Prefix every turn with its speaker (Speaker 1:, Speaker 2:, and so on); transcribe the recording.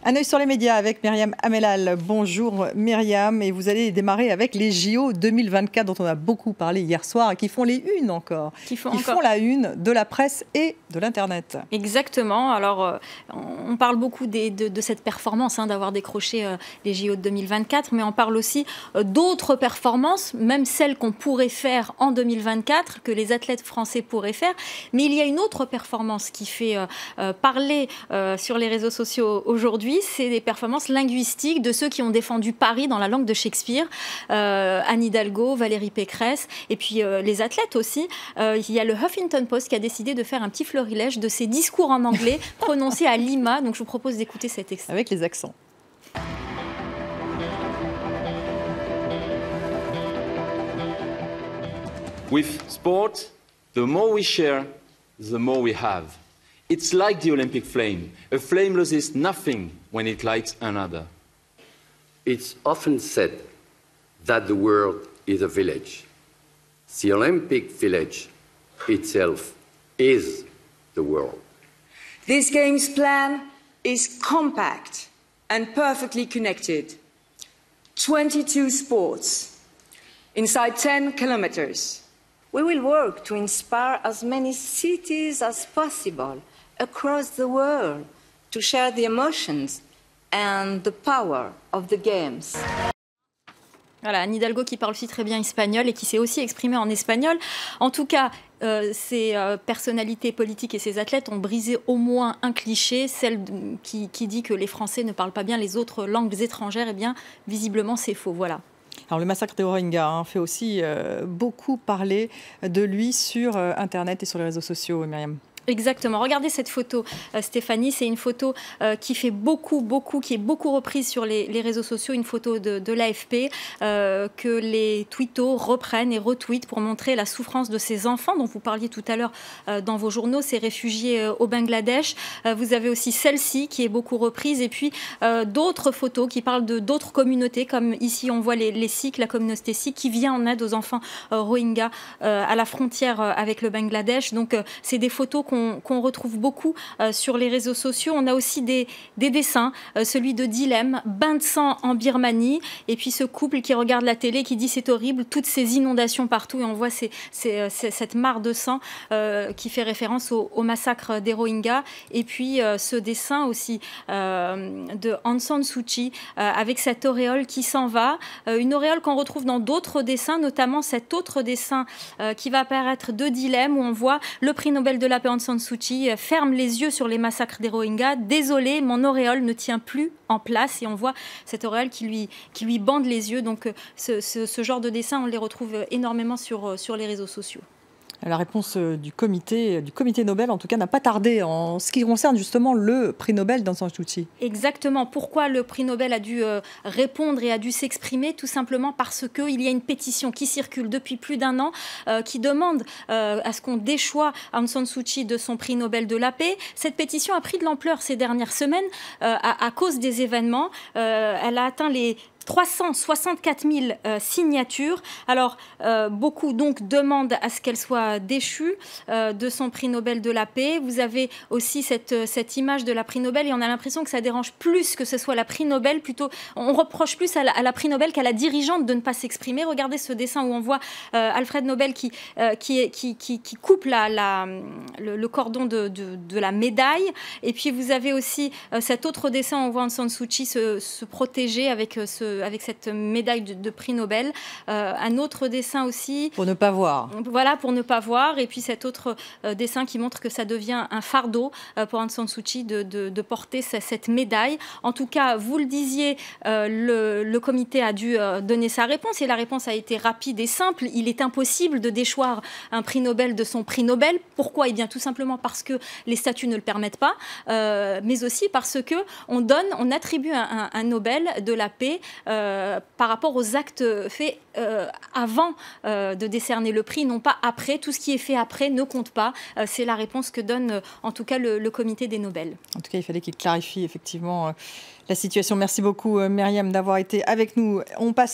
Speaker 1: Un œil sur les médias avec Myriam Amellal. Bonjour Myriam, et vous allez démarrer avec les JO 2024 dont on a beaucoup parlé hier soir et qui font les unes encore. Qui font la une de la presse et de l'Internet.
Speaker 2: Exactement. Alors, on parle beaucoup de cette performance, d'avoir décroché les JO de 2024, mais on parle aussi d'autres performances, même celles qu'on pourrait faire en 2024, que les athlètes français pourraient faire. Mais il y a une autre performance qui fait parler sur les réseaux sociaux aujourd'hui. C'est des performances linguistiques de ceux qui ont défendu Paris dans la langue de Shakespeare, Anne Hidalgo, Valérie Pécresse, et puis les athlètes aussi. Il y a le Huffington Post qui a décidé de faire un petit florilège de ces discours en anglais prononcés à Lima. Donc je vous propose d'écouter cet extrait.
Speaker 1: Avec les accents.
Speaker 3: With sport, the more we share, the more we have. It's like the Olympic flame. A flame loses nothing when it lights another.
Speaker 4: It's often said that the world is a village. The Olympic village itself is the world.
Speaker 5: This game's plan is compact and perfectly connected. 22 sports inside 10 kilometers.
Speaker 6: We will work to inspire as many cities as possible across the world to share the emotions and the power of the games.
Speaker 2: Voilà, Anne Hidalgo qui parle aussi très bien espagnol et qui s'est aussi exprimée en espagnol. En tout cas, ces personnalités politiques et ces athlètes ont brisé au moins un cliché, celle qui dit que les Français ne parlent pas bien les autres langues étrangères. Eh bien, visiblement, c'est faux. Voilà.
Speaker 1: Alors, le massacre des Rohingyas fait aussi beaucoup parler de lui sur Internet et sur les réseaux sociaux, Myriam.
Speaker 2: Exactement. Regardez cette photo, Stéphanie. C'est une photo qui est beaucoup reprise sur les réseaux sociaux. Une photo de l'AFP que les twittos reprennent et retweetent pour montrer la souffrance de ces enfants dont vous parliez tout à l'heure dans vos journaux, ces réfugiés au Bangladesh. Vous avez aussi celle-ci qui est beaucoup reprise et puis d'autres photos qui parlent de d'autres communautés, comme ici on voit les Sikhs, la communauté sikh qui vient en aide aux enfants Rohingyas à la frontière avec le Bangladesh. Donc c'est des photos qu'on retrouve beaucoup sur les réseaux sociaux. On a aussi des dessins, celui de Dilem, bain de sang en Birmanie, et puis ce couple qui regarde la télé qui dit c'est horrible, toutes ces inondations partout, et on voit cette mare de sang qui fait référence au massacre des Rohingyas, et puis ce dessin aussi de Aung San Suu Kyi avec cette auréole qui s'en va, une auréole qu'on retrouve dans d'autres dessins, notamment cet autre dessin qui va apparaître de Dilem, où on voit le prix Nobel de la paix Aung San Suu Kyi ferme les yeux sur les massacres des Rohingyas. Désolé, mon auréole ne tient plus en place, et on voit cette auréole qui lui bande les yeux. Donc ce genre de dessin, on les retrouve énormément sur les réseaux sociaux.
Speaker 1: La réponse du comité Nobel, en tout cas, n'a pas tardé en ce qui concerne justement le prix Nobel d'Aung San Suu Kyi.
Speaker 2: Exactement. Pourquoi le prix Nobel a dû répondre et a dû s'exprimer? Tout simplement parce qu'il y a une pétition qui circule depuis plus d'un an qui demande à ce qu'on déchoie Aung San Suu Kyi de son prix Nobel de la paix. Cette pétition a pris de l'ampleur ces dernières semaines à cause des événements. Elle a atteint les 364 000 signatures. Alors, beaucoup donc demandent à ce qu'elle soit déchue de son prix Nobel de la paix. Vous avez aussi cette image de la prix Nobel, et on a l'impression que ça dérange plus que ce soit la prix Nobel. Plutôt, on reproche plus à la prix Nobel qu'à la dirigeante de ne pas s'exprimer. Regardez ce dessin où on voit Alfred Nobel qui coupe le cordon de la médaille. Et puis, vous avez aussi cet autre dessin où on voit Aung San Suu Kyi se protéger avec cette médaille de prix Nobel. Un autre dessin aussi.
Speaker 1: Pour ne pas voir.
Speaker 2: Voilà, pour ne pas voir. Et puis cet autre dessin qui montre que ça devient un fardeau pour Aung San Suu Kyi de porter cette médaille. En tout cas, vous le disiez, le comité a dû donner sa réponse, et la réponse a été rapide et simple. Il est impossible de déchoir un prix Nobel de son prix Nobel. Pourquoi? Eh bien, tout simplement parce que les statuts ne le permettent pas, mais aussi parce qu'on attribue un Nobel de la paix par rapport aux actes faits avant de décerner le prix, non pas après. Tout ce qui est fait après ne compte pas. C'est la réponse que donne en tout cas le comité des Nobel.
Speaker 1: En tout cas, il fallait qu'il clarifie effectivement la situation. Merci beaucoup Myriam d'avoir été avec nous. On passe